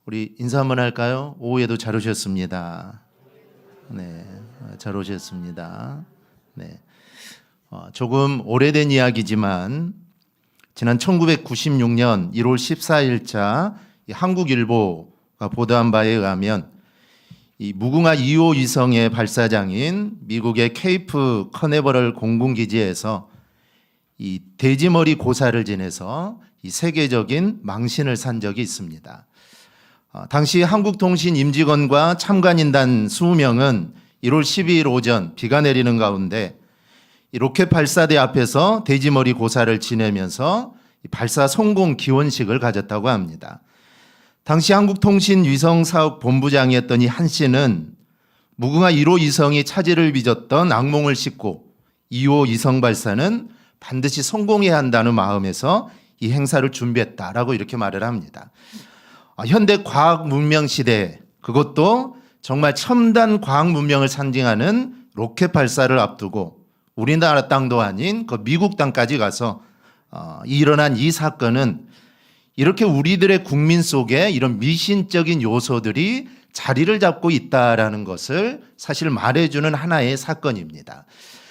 우리 인사 한번 할까요? 오후에도 잘 오셨습니다. 네, 잘 오셨습니다. 네, 조금 오래된 이야기지만 지난 1996년 1월 14일자 한국일보가 보도한 바에 의하면 이 무궁화 2호 위성의 발사장인 미국의 케이프 커네버럴 공군기지에서 이 돼지머리 고사를 지내서 이 세계적인 망신을 산 적이 있습니다. 당시 한국통신 임직원과 참관인단 20명은 1월 12일 오전 비가 내리는 가운데 이 로켓 발사대 앞에서 돼지머리 고사를 지내면서 발사 성공 기원식을 가졌다고 합니다. 당시 한국통신 위성사업본부장이었던 이 한 씨는 무궁화 1호 위성이 차질을 빚었던 악몽을 싣고 2호 위성 발사는 반드시 성공해야 한다는 마음에서 이 행사를 준비했다라고 이렇게 말을 합니다. 현대 과학 문명 시대에 그것도 정말 첨단 과학 문명을 상징하는 로켓 발사를 앞두고 우리나라 땅도 아닌 그 미국 땅까지 가서 일어난 이 사건은 이렇게 우리들의 국민 속에 이런 미신적인 요소들이 자리를 잡고 있다라는 것을 사실 말해주는 하나의 사건입니다.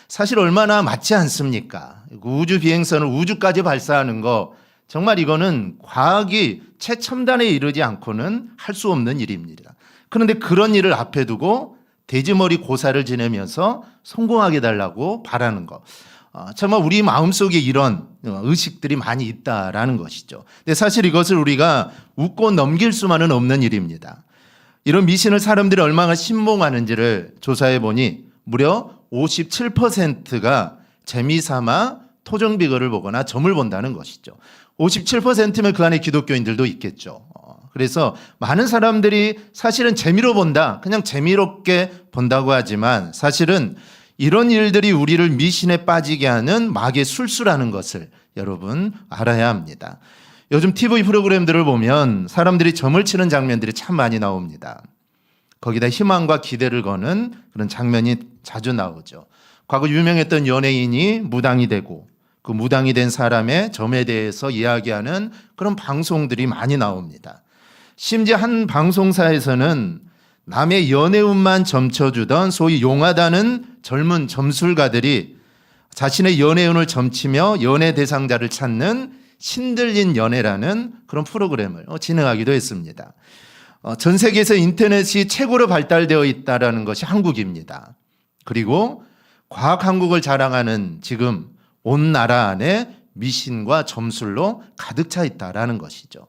사실 얼마나 맞지 않습니까? 우주 비행선을 우주까지 발사하는 거 정말 이거는 과학이 최첨단에 이르지 않고는 할 수 없는 일입니다. 그런데 그런 일을 앞에 두고 돼지머리 고사를 지내면서 성공하게 달라고 바라는 거. 정말 우리 마음속에 이런 의식들이 많이 있다라는 것이죠. 근데 사실 이것을 우리가 웃고 넘길 수만은 없는 일입니다. 이런 미신을 사람들이 얼마나 신봉하는지를 조사해 보니 무려 57%가 재미삼아 토정비거를 보거나 점을 본다는 것이죠. 57%면 그 안에 기독교인들도 있겠죠. 그래서 많은 사람들이 사실은 재미로 본다, 그냥 재미롭게 본다고 하지만 사실은 이런 일들이 우리를 미신에 빠지게 하는 마귀의 술수라는 것을 여러분 알아야 합니다. 요즘 TV 프로그램들을 보면 사람들이 점을 치는 장면들이 참 많이 나옵니다. 거기다 희망과 기대를 거는 그런 장면이 자주 나오죠. 과거 유명했던 연예인이 무당이 되고 그 무당이 된 사람의 점에 대해서 이야기하는 그런 방송들이 많이 나옵니다. 심지어 한 방송사에서는 남의 연애운만 점쳐주던 소위 용하다는 젊은 점술가들이 자신의 연애운을 점치며 연애 대상자를 찾는 신들린 연애라는 그런 프로그램을 진행하기도 했습니다. 전 세계에서 인터넷이 최고로 발달되어 있다는 것이 한국입니다. 그리고 과학 한국을 자랑하는 지금 온 나라 안에 미신과 점술로 가득 차 있다라는 것이죠.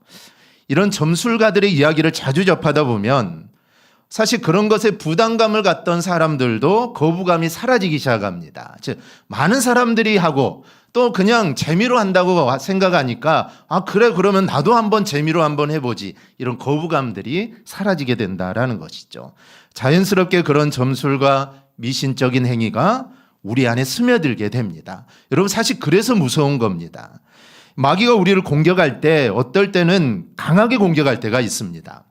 이런 점술가들의 이야기를 자주 접하다 보면 사실 그런 것에 부담감을 갖던 사람들도 거부감이 사라지기 시작합니다. 즉 많은 사람들이 하고 또 그냥 재미로 한다고 생각하니까 그래 그러면 나도 한번 재미로 한번 해보지, 이런 거부감들이 사라지게 된다라는 것이죠. 자연스럽게 그런 점술과 미신적인 행위가 우리 안에 스며들게 됩니다. 여러분 사실 그래서 무서운 겁니다. 마귀가 우리를 공격할 때 어떨 때는 강하게 공격할 때가 있습니다.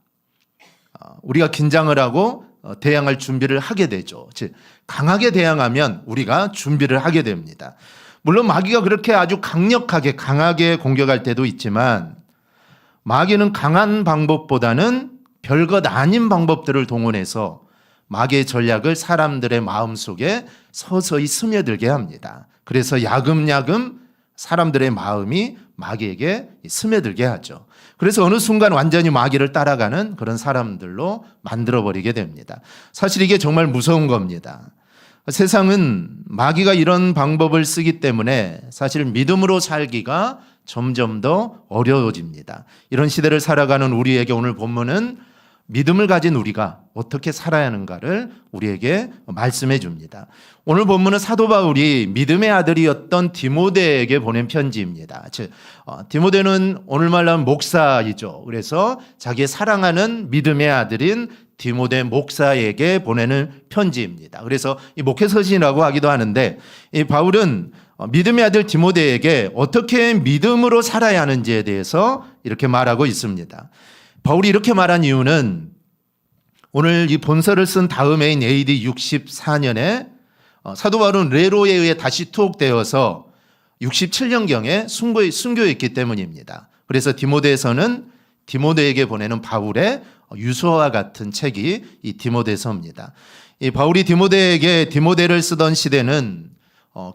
우리가 긴장을 하고 대항할 준비를 하게 되죠. 즉 강하게 대항하면 우리가 준비를 하게 됩니다. 물론 마귀가 그렇게 아주 강하게 공격할 때도 있지만 마귀는 강한 방법보다는 별것 아닌 방법들을 동원해서 마귀의 전략을 사람들의 마음속에 서서히 스며들게 합니다. 그래서 야금야금 사람들의 마음이 마귀에게 스며들게 하죠. 그래서 어느 순간 완전히 마귀를 따라가는 그런 사람들로 만들어버리게 됩니다. 사실 이게 정말 무서운 겁니다. 세상은 마귀가 이런 방법을 쓰기 때문에 사실 믿음으로 살기가 점점 더 어려워집니다. 이런 시대를 살아가는 우리에게 오늘 본문은 믿음을 가진 우리가 어떻게 살아야 하는가를 우리에게 말씀해 줍니다. 오늘 본문은 사도 바울이 믿음의 아들이었던 디모데에게 보낸 편지입니다. 즉 디모데는 오늘말로 하면 목사이죠. 그래서 자기의 사랑하는 믿음의 아들인 디모데 목사에게 보내는 편지입니다. 그래서 이 목회서신이라고 하기도 하는데 이 바울은 믿음의 아들 디모데에게 어떻게 믿음으로 살아야 하는지에 대해서 이렇게 말하고 있습니다. 바울이 이렇게 말한 이유는 오늘 이 본서를 쓴 다음해인 AD 64년에 사도 바울은 네로에 의해 다시 투옥되어서 67년경에 순교했기 때문입니다. 그래서 디모데서는 디모데에게 보내는 바울의 유서와 같은 책이 이 디모데서입니다. 이 바울이 디모데에게 디모데를 쓰던 시대는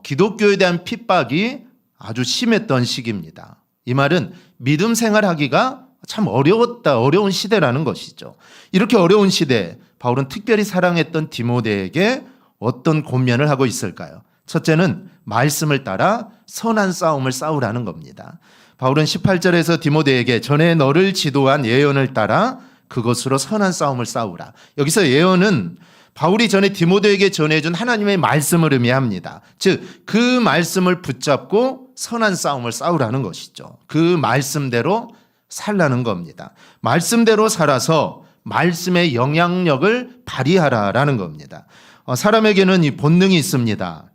기독교에 대한 핍박이 아주 심했던 시기입니다. 이 말은 믿음 생활하기가 참 어려운 시대라는 것이죠. 이렇게 어려운 시대, 바울은 특별히 사랑했던 디모데에게 어떤 권면을 하고 있을까요? 첫째는 말씀을 따라 선한 싸움을 싸우라는 겁니다. 바울은 18절에서 디모데에게 전에 너를 지도한 예언을 따라 그것으로 선한 싸움을 싸우라. 여기서 예언은 바울이 전에 디모데에게 전해준 하나님의 말씀을 의미합니다. 즉, 그 말씀을 붙잡고 선한 싸움을 싸우라는 것이죠. 그 말씀대로 살라는 겁니다. 말씀대로 살아서 말씀의 영향력을 발휘하라라는 겁니다. 사람에게는 이 본능이 있습니다.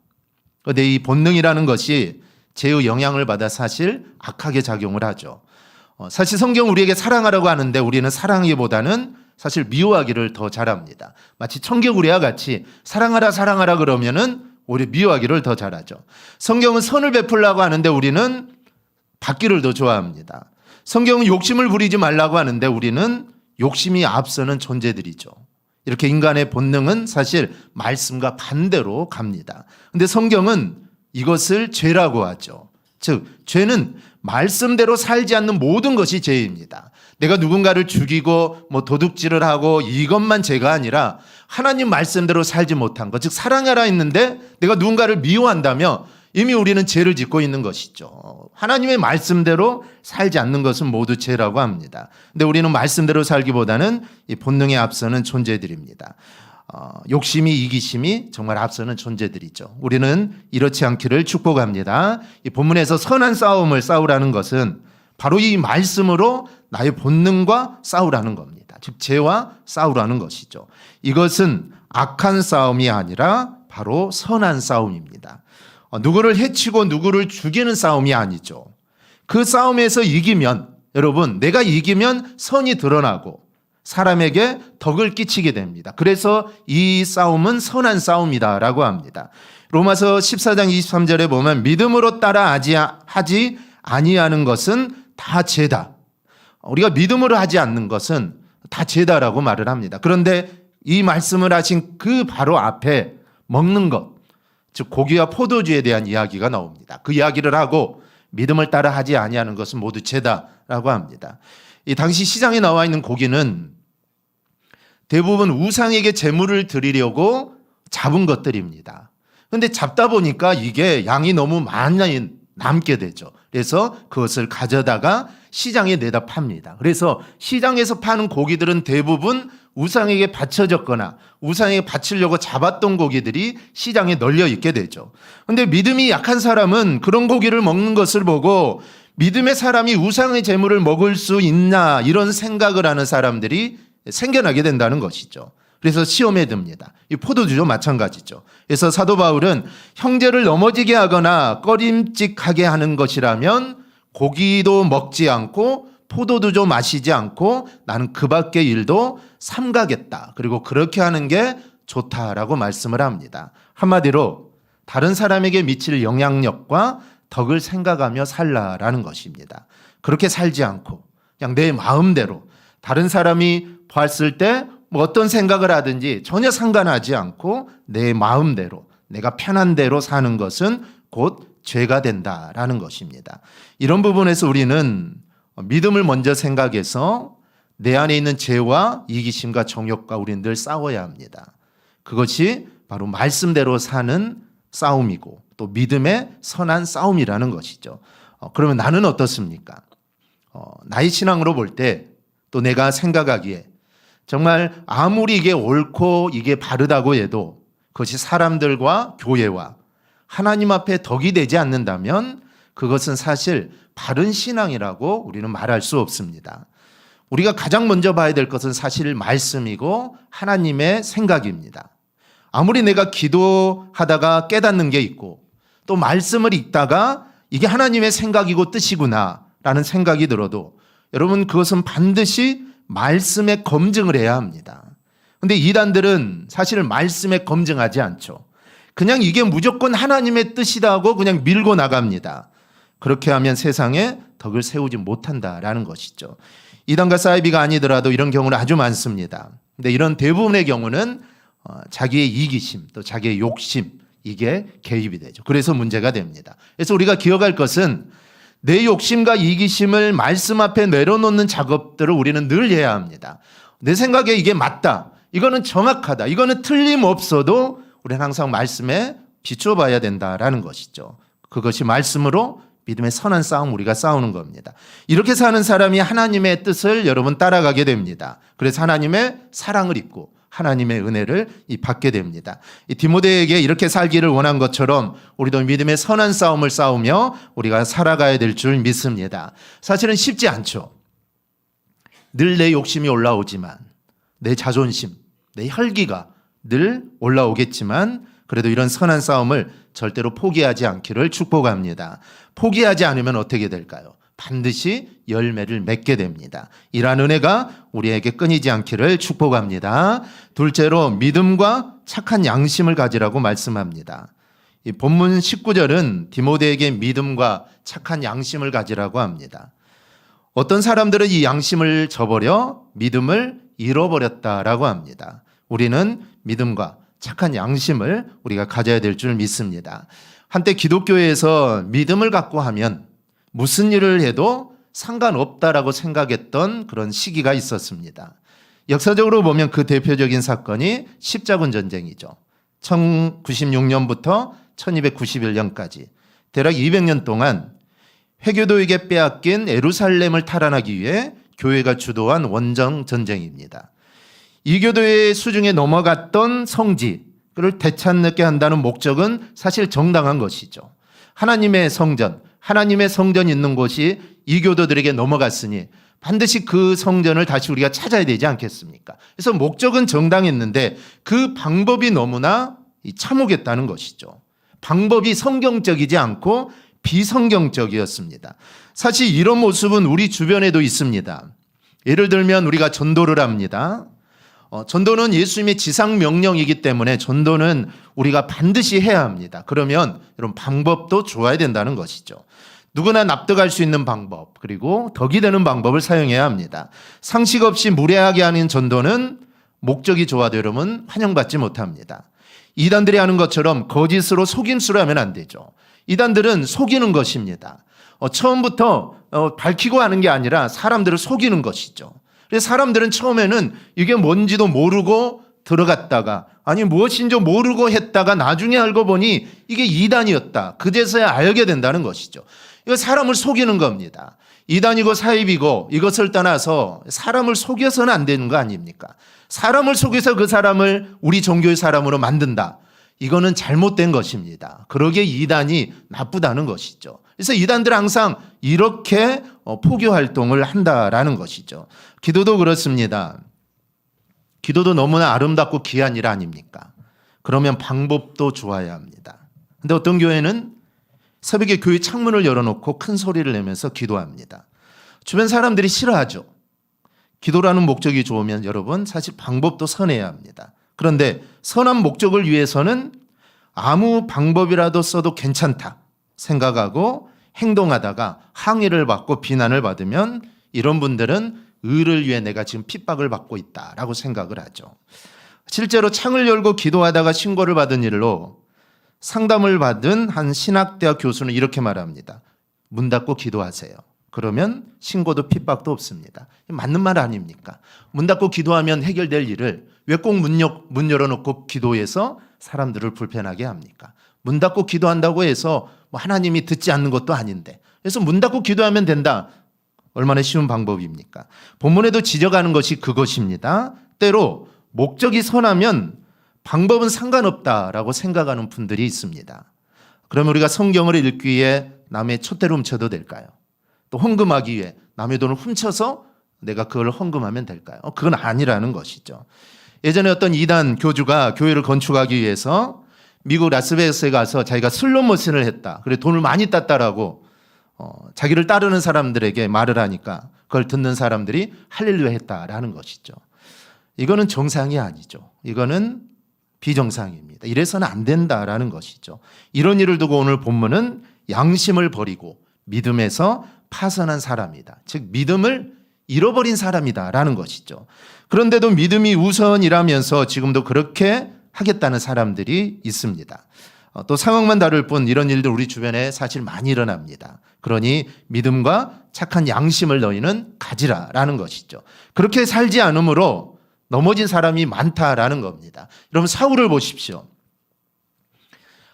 그런데 이 본능이라는 것이 죄의 영향을 받아 사실 악하게 작용을 하죠. 사실 성경은 우리에게 사랑하라고 하는데 우리는 사랑하기보다는 사실 미워하기를 더 잘합니다. 마치 청개구리와 같이 사랑하라 그러면은 오히려 미워하기를 더 잘하죠. 성경은 선을 베풀라고 하는데 우리는 받기를 더 좋아합니다. 성경은 욕심을 부리지 말라고 하는데 우리는 욕심이 앞서는 존재들이죠. 이렇게 인간의 본능은 사실 말씀과 반대로 갑니다. 그런데 성경은 이것을 죄라고 하죠. 즉, 죄는 말씀대로 살지 않는 모든 것이 죄입니다. 내가 누군가를 죽이고 도둑질을 하고 이것만 죄가 아니라 하나님 말씀대로 살지 못한 것, 즉 사랑하라 했는데 내가 누군가를 미워한다면 이미 우리는 죄를 짓고 있는 것이죠. 하나님의 말씀대로 살지 않는 것은 모두 죄라고 합니다. 근데 우리는 말씀대로 살기보다는 이 본능에 앞서는 존재들입니다. 욕심이, 이기심이 정말 앞서는 존재들이죠. 우리는 이렇지 않기를 축복합니다. 이 본문에서 선한 싸움을 싸우라는 것은 바로 이 말씀으로 나의 본능과 싸우라는 겁니다. 즉 죄와 싸우라는 것이죠. 이것은 악한 싸움이 아니라 바로 선한 싸움입니다. 누구를 해치고 누구를 죽이는 싸움이 아니죠. 그 싸움에서 이기면, 여러분, 내가 이기면 선이 드러나고 사람에게 덕을 끼치게 됩니다. 그래서 이 싸움은 선한 싸움이다라고 합니다. 로마서 14장 23절에 보면 믿음으로 따라 하지 아니하는 것은 다 죄다. 우리가 믿음으로 하지 않는 것은 다 죄다라고 말을 합니다. 그런데 이 말씀을 하신 그 바로 앞에 먹는 것, 즉 고기와 포도주에 대한 이야기가 나옵니다. 그 이야기를 하고 믿음을 따라 하지 아니하는 것은 모두 죄다라고 합니다. 이 당시 시장에 나와 있는 고기는 대부분 우상에게 제물을 드리려고 잡은 것들입니다. 그런데 잡다 보니까 이게 양이 너무 많이 남게 되죠. 그래서 그것을 가져다가 시장에 내다 팝니다. 그래서 시장에서 파는 고기들은 대부분 우상에게 바쳐졌거나 우상에게 바치려고 잡았던 고기들이 시장에 널려 있게 되죠. 그런데 믿음이 약한 사람은 그런 고기를 먹는 것을 보고 믿음의 사람이 우상의 제물을 먹을 수 있나 이런 생각을 하는 사람들이 생겨나게 된다는 것이죠. 그래서 시험에 듭니다. 이 포도주도 마찬가지죠. 그래서 사도 바울은 형제를 넘어지게 하거나 꺼림칙하게 하는 것이라면 고기도 먹지 않고 포도주도 마시지 않고 나는 그 밖의 일도 삼가겠다. 그리고 그렇게 하는 게 좋다라고 말씀을 합니다. 한마디로 다른 사람에게 미칠 영향력과 덕을 생각하며 살라라는 것입니다. 그렇게 살지 않고 그냥 내 마음대로 다른 사람이 봤을 때 어떤 생각을 하든지 전혀 상관하지 않고 내 마음대로 내가 편한 대로 사는 것은 곧 죄가 된다라는 것입니다. 이런 부분에서 우리는 믿음을 먼저 생각해서 내 안에 있는 죄와 이기심과 정욕과 우리는 늘 싸워야 합니다. 그것이 바로 말씀대로 사는 싸움이고 또 믿음의 선한 싸움이라는 것이죠. 그러면 나는 어떻습니까? 나의 신앙으로 볼 때 또 내가 생각하기에 정말 아무리 이게 옳고 이게 바르다고 해도 그것이 사람들과 교회와 하나님 앞에 덕이 되지 않는다면 그것은 사실 바른 신앙이라고 우리는 말할 수 없습니다. 우리가 가장 먼저 봐야 될 것은 사실 말씀이고 하나님의 생각입니다. 아무리 내가 기도하다가 깨닫는 게 있고 또 말씀을 읽다가 이게 하나님의 생각이고 뜻이구나 라는 생각이 들어도 여러분 그것은 반드시 말씀에 검증을 해야 합니다. 그런데 이단들은 사실 말씀에 검증하지 않죠. 그냥 이게 무조건 하나님의 뜻이다 하고 그냥 밀고 나갑니다. 그렇게 하면 세상에 덕을 세우지 못한다라는 것이죠. 이단과 사이비가 아니더라도 이런 경우는 아주 많습니다. 근데 이런 대부분의 경우는 자기의 이기심 또 자기의 욕심 이게 개입이 되죠. 그래서 문제가 됩니다. 그래서 우리가 기억할 것은 내 욕심과 이기심을 말씀 앞에 내려놓는 작업들을 우리는 늘 해야 합니다. 내 생각에 이게 맞다. 이거는 정확하다. 이거는 틀림없어도 우리는 항상 말씀에 비춰봐야 된다라는 것이죠. 그것이 말씀으로 믿음의 선한 싸움 우리가 싸우는 겁니다. 이렇게 사는 사람이 하나님의 뜻을 여러분 따라가게 됩니다. 그래서 하나님의 사랑을 입고 하나님의 은혜를 받게 됩니다. 디모데에게 이렇게 살기를 원한 것처럼 우리도 믿음의 선한 싸움을 싸우며 우리가 살아가야 될 줄 믿습니다. 사실은 쉽지 않죠. 늘 내 욕심이 올라오지만 내 자존심, 내 혈기가 늘 올라오겠지만 그래도 이런 선한 싸움을 절대로 포기하지 않기를 축복합니다. 포기하지 않으면 어떻게 될까요? 반드시 열매를 맺게 됩니다. 이러한 은혜가 우리에게 끊이지 않기를 축복합니다. 둘째로 믿음과 착한 양심을 가지라고 말씀합니다. 이 본문 19절은 디모데에게 믿음과 착한 양심을 가지라고 합니다. 어떤 사람들은 이 양심을 저버려 믿음을 잃어버렸다라고 합니다. 우리는 믿음과 착한 양심을 우리가 가져야 될 줄 믿습니다. 한때 기독교에서 믿음을 갖고 하면 무슨 일을 해도 상관없다라고 생각했던 그런 시기가 있었습니다. 역사적으로 보면 그 대표적인 사건이 십자군 전쟁이죠. 1096년부터 1291년까지 대략 200년 동안 회교도에게 빼앗긴 예루살렘을 탈환하기 위해 교회가 주도한 원정 전쟁입니다. 이교도의 수중에 넘어갔던 성지를 되찾게 한다는 목적은 사실 정당한 것이죠. 하나님의 성전이 있는 곳이 이교도들에게 넘어갔으니 반드시 그 성전을 다시 우리가 찾아야 되지 않겠습니까? 그래서 목적은 정당했는데 그 방법이 너무나 참혹했다는 것이죠. 방법이 성경적이지 않고 비성경적이었습니다. 사실 이런 모습은 우리 주변에도 있습니다. 예를 들면 우리가 전도를 합니다. 전도는 예수님의 지상 명령이기 때문에 전도는 우리가 반드시 해야 합니다. 그러면 이런 방법도 좋아야 된다는 것이죠. 누구나 납득할 수 있는 방법 그리고 덕이 되는 방법을 사용해야 합니다. 상식 없이 무례하게 하는 전도는 목적이 좋아되려면 환영받지 못합니다. 이단들이 하는 것처럼 거짓으로 속임수로 하면 안 되죠. 이단들은 속이는 것입니다. 처음부터 밝히고 하는 게 아니라 사람들을 속이는 것이죠. 그래서 사람들은 처음에는 이게 뭔지도 모르고 들어갔다가 아니 무엇인지 모르고 했다가 나중에 알고 보니 이게 이단이었다. 그제서야 알게 된다는 것이죠. 이거 사람을 속이는 겁니다. 이단이고 사입이고 이것을 떠나서 사람을 속여서는 안 되는 거 아닙니까? 사람을 속여서 그 사람을 우리 종교의 사람으로 만든다. 이거는 잘못된 것입니다. 그러기에 이단이 나쁘다는 것이죠. 그래서 이단들은 항상 이렇게 포교 활동을 한다라는 것이죠. 기도도 그렇습니다. 기도도 너무나 아름답고 귀한 일 아닙니까? 그러면 방법도 좋아야 합니다. 근데 어떤 교회는 새벽에 교회 창문을 열어놓고 큰 소리를 내면서 기도합니다. 주변 사람들이 싫어하죠. 기도라는 목적이 좋으면 여러분 사실 방법도 선해야 합니다. 그런데 선한 목적을 위해서는 아무 방법이라도 써도 괜찮다 생각하고 행동하다가 항의를 받고 비난을 받으면 이런 분들은 의를 위해 내가 지금 핍박을 받고 있다라고 생각을 하죠. 실제로 창을 열고 기도하다가 신고를 받은 일로 상담을 받은 한 신학대학 교수는 이렇게 말합니다. 문 닫고 기도하세요. 그러면 신고도 핍박도 없습니다. 맞는 말 아닙니까? 문 닫고 기도하면 해결될 일을 왜 꼭 문 열어놓고 기도해서 사람들을 불편하게 합니까? 문 닫고 기도한다고 해서 하나님이 듣지 않는 것도 아닌데 그래서 문 닫고 기도하면 된다. 얼마나 쉬운 방법입니까? 본문에도 지적하는 것이 그것입니다. 때로 목적이 선하면 방법은 상관없다라고 생각하는 분들이 있습니다. 그러면 우리가 성경을 읽기 위해 남의 촛대를 훔쳐도 될까요? 또 헌금하기 위해 남의 돈을 훔쳐서 내가 그걸 헌금하면 될까요? 그건 아니라는 것이죠. 예전에 어떤 이단 교주가 교회를 건축하기 위해서 미국 라스베가스에 가서 자기가 슬롯 머신을 했다. 그래 돈을 많이 땄다라고 자기를 따르는 사람들에게 말을 하니까 그걸 듣는 사람들이 할렐루야 했다라는 것이죠. 이거는 정상이 아니죠. 이거는 비정상입니다. 이래서는 안 된다라는 것이죠. 이런 일을 두고 오늘 본문은 양심을 버리고 믿음에서 파선한 사람이다. 즉 믿음을 잃어버린 사람이다라는 것이죠. 그런데도 믿음이 우선이라면서 지금도 그렇게 하겠다는 사람들이 있습니다. 또 상황만 다를 뿐 이런 일들 우리 주변에 사실 많이 일어납니다. 그러니 믿음과 착한 양심을 너희는 가지라라는 것이죠. 그렇게 살지 않으므로 넘어진 사람이 많다라는 겁니다. 여러분 사울을 보십시오.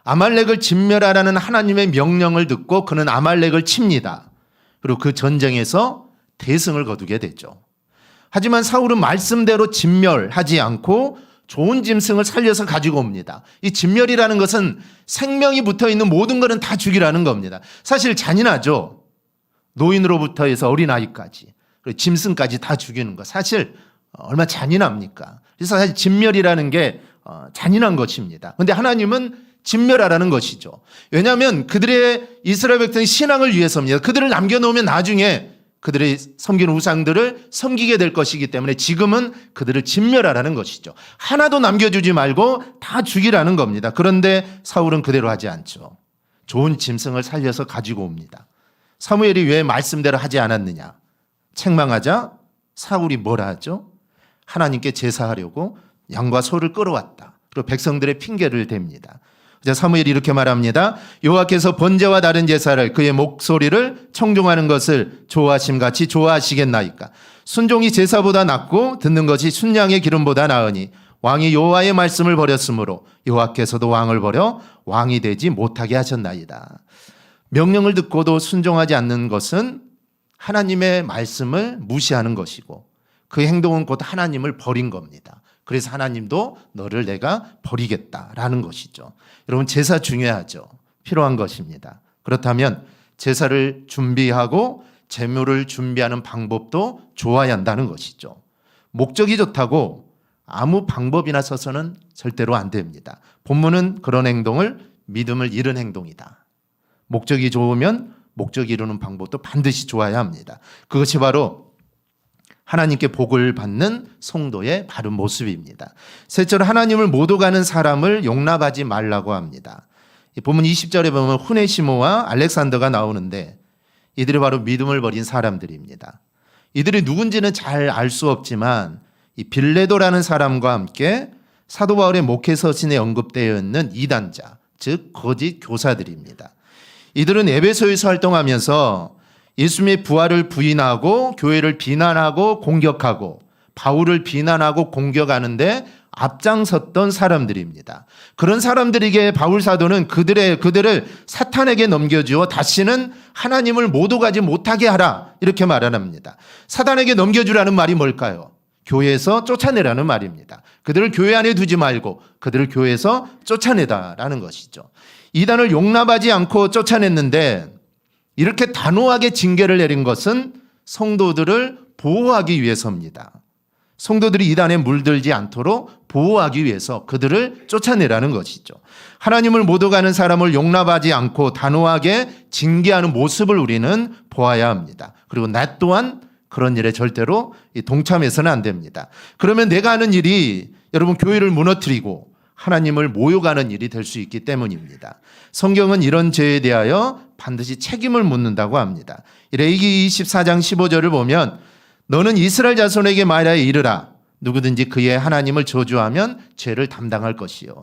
아말렉을 진멸하라는 하나님의 명령을 듣고 그는 아말렉을 칩니다. 그리고 그 전쟁에서 대승을 거두게 되죠. 하지만 사울은 말씀대로 진멸하지 않고 좋은 짐승을 살려서 가지고 옵니다. 이 진멸이라는 것은 생명이 붙어있는 모든 것은 다 죽이라는 겁니다. 사실 잔인하죠. 노인으로부터 해서 어린아이까지 그리고 짐승까지 다 죽이는 것. 사실 얼마나 잔인합니까? 그래서 사실 진멸이라는 게 잔인한 것입니다. 그런데 하나님은 진멸하라는 것이죠. 왜냐하면 그들의 이스라엘 백성의 신앙을 위해서입니다. 그들을 남겨놓으면 나중에 그들의 섬기는 우상들을 섬기게 될 것이기 때문에 지금은 그들을 진멸하라는 것이죠. 하나도 남겨주지 말고 다 죽이라는 겁니다. 그런데 사울은 그대로 하지 않죠. 좋은 짐승을 살려서 가지고 옵니다. 사무엘이 왜 말씀대로 하지 않았느냐? 책망하자 사울이 뭐라 하죠? 하나님께 제사하려고 양과 소를 끌어왔다. 그리고 백성들의 핑계를 댑니다. 사무엘이 이렇게 말합니다. 여호와께서 번제와 다른 제사를 그의 목소리를 청종하는 것을 좋아하심같이 좋아하시겠나이까. 순종이 제사보다 낫고 듣는 것이 순양의 기름보다 나으니 왕이 여호와의 말씀을 버렸으므로 여호와께서도 왕을 버려 왕이 되지 못하게 하셨나이다. 명령을 듣고도 순종하지 않는 것은 하나님의 말씀을 무시하는 것이고 그 행동은 곧 하나님을 버린 겁니다. 그래서 하나님도 너를 내가 버리겠다라는 것이죠. 여러분 제사 중요하죠. 필요한 것입니다. 그렇다면 제사를 준비하고 제물을 준비하는 방법도 좋아야 한다는 것이죠. 목적이 좋다고 아무 방법이나 써서는 절대로 안 됩니다. 본문은 그런 행동을 믿음을 잃은 행동이다. 목적이 좋으면 목적 이루는 방법도 반드시 좋아야 합니다. 그것이 바로 하나님께 복을 받는 성도의 바른 모습입니다. 셋째로 하나님을 못 오가는 사람을 용납하지 말라고 합니다. 본문 20절에 보면 후네시모와 알렉산더가 나오는데 이들이 바로 믿음을 버린 사람들입니다. 이들이 누군지는 잘 알 수 없지만 이 빌레도라는 사람과 함께 사도 바울의 목회 서신에 언급되어 있는 이단자, 즉 거짓 교사들입니다. 이들은 에베소에서 활동하면서 예수님의 부활을 부인하고 교회를 비난하고 공격하고 바울을 비난하고 공격하는데 앞장섰던 사람들입니다. 그런 사람들에게 바울 사도는 그들을 사탄에게 넘겨주어 다시는 하나님을 못 오가지 못하게 하라 이렇게 말합니다. 사탄에게 넘겨주라는 말이 뭘까요? 교회에서 쫓아내라는 말입니다. 그들을 교회 안에 두지 말고 그들을 교회에서 쫓아내다라는 것이죠. 이단을 용납하지 않고 쫓아냈는데 이렇게 단호하게 징계를 내린 것은 성도들을 보호하기 위해서입니다. 성도들이 이단에 물들지 않도록 보호하기 위해서 그들을 쫓아내라는 것이죠. 하나님을 못 오가는 사람을 용납하지 않고 단호하게 징계하는 모습을 우리는 보아야 합니다. 그리고 나 또한 그런 일에 절대로 동참해서는 안 됩니다. 그러면 내가 하는 일이 여러분 교회를 무너뜨리고 하나님을 모욕하는 일이 될 수 있기 때문입니다. 성경은 이런 죄에 대하여 반드시 책임을 묻는다고 합니다. 레위기 24장 15절을 보면 너는 이스라엘 자손에게 말하여 이르라. 누구든지 그의 하나님을 저주하면 죄를 담당할 것이요.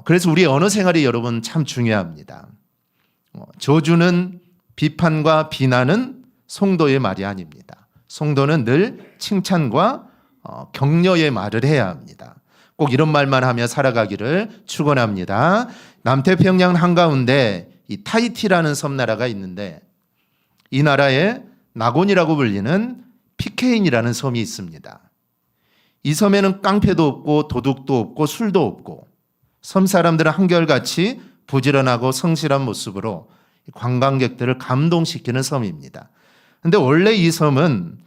그래서 우리의 언어 생활이 여러분 참 중요합니다. 저주는 비판과 비난은 성도의 말이 아닙니다. 성도는 늘 칭찬과 격려의 말을 해야 합니다. 꼭 이런 말만 하며 살아가기를 축원합니다. 남태평양 한가운데 이 타히티라는 섬나라가 있는데 이 나라에 나곤이라고 불리는 피케인이라는 섬이 있습니다. 이 섬에는 깡패도 없고 도둑도 없고 술도 없고 섬 사람들은 한결같이 부지런하고 성실한 모습으로 관광객들을 감동시키는 섬입니다. 그런데 원래 이 섬은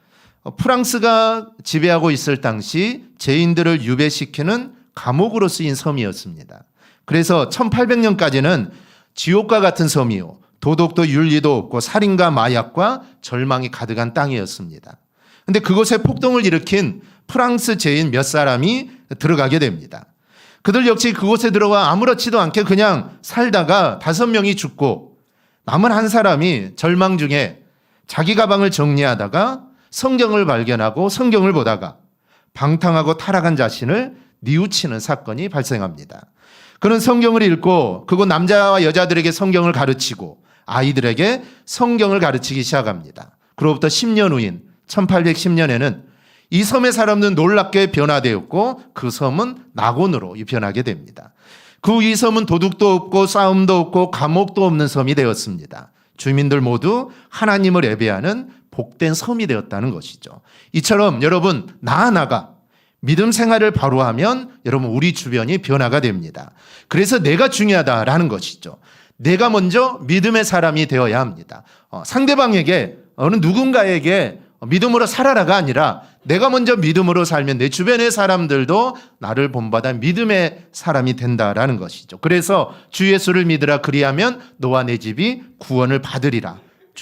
프랑스가 지배하고 있을 당시 죄인들을 유배시키는 감옥으로 쓰인 섬이었습니다. 그래서 1800년까지는 지옥과 같은 섬이요. 도덕도 윤리도 없고 살인과 마약과 절망이 가득한 땅이었습니다. 그런데 그곳에 폭동을 일으킨 프랑스 죄인 몇 사람이 들어가게 됩니다. 그들 역시 그곳에 들어가 아무렇지도 않게 그냥 살다가 5명이 죽고 남은 한 사람이 절망 중에 자기 가방을 정리하다가 성경을 발견하고 성경을 보다가 방탕하고 타락한 자신을 뉘우치는 사건이 발생합니다. 그는 성경을 읽고 그곳 남자와 여자들에게 성경을 가르치고 아이들에게 성경을 가르치기 시작합니다. 그로부터 10년 후인 1810년에는 이 섬의 사람들은 놀랍게 변화되었고 그 섬은 낙원으로 변하게 됩니다. 그 이 섬은 도둑도 없고 싸움도 없고 감옥도 없는 섬이 되었습니다. 주민들 모두 하나님을 예배하는 복된 섬이 되었다는 것이죠. 이처럼 여러분 나 하나가 믿음 생활을 바로 하면 여러분 우리 주변이 변화가 됩니다. 그래서 내가 중요하다라는 것이죠. 내가 먼저 믿음의 사람이 되어야 합니다. 상대방에게 어느 누군가에게 믿음으로 살아라가 아니라 내가 먼저 믿음으로 살면 내 주변의 사람들도 나를 본받아 믿음의 사람이 된다라는 것이죠. 그래서 주 예수를 믿으라 그리하면 너와 내 집이 구원을 받으리라.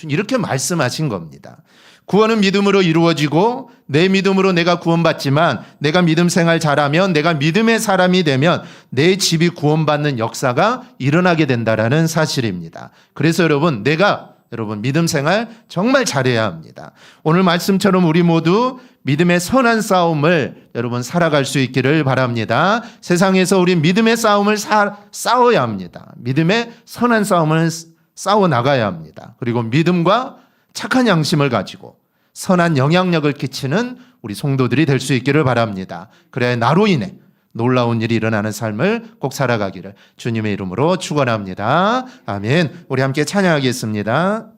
이렇게 말씀하신 겁니다. 구원은 믿음으로 이루어지고 내 믿음으로 내가 구원받지만 내가 믿음 생활 잘하면 내가 믿음의 사람이 되면 내 집이 구원받는 역사가 일어나게 된다라는 사실입니다. 그래서 여러분 믿음 생활 정말 잘해야 합니다. 오늘 말씀처럼 우리 모두 믿음의 선한 싸움을 여러분 살아갈 수 있기를 바랍니다. 세상에서 우리 믿음의 싸움을 싸워야 합니다. 믿음의 선한 싸움을 싸워 나가야 합니다. 그리고 믿음과 착한 양심을 가지고 선한 영향력을 끼치는 우리 성도들이 될 수 있기를 바랍니다. 그래야 나로 인해 놀라운 일이 일어나는 삶을 꼭 살아가기를 주님의 이름으로 축원합니다. 아멘. 우리 함께 찬양하겠습니다.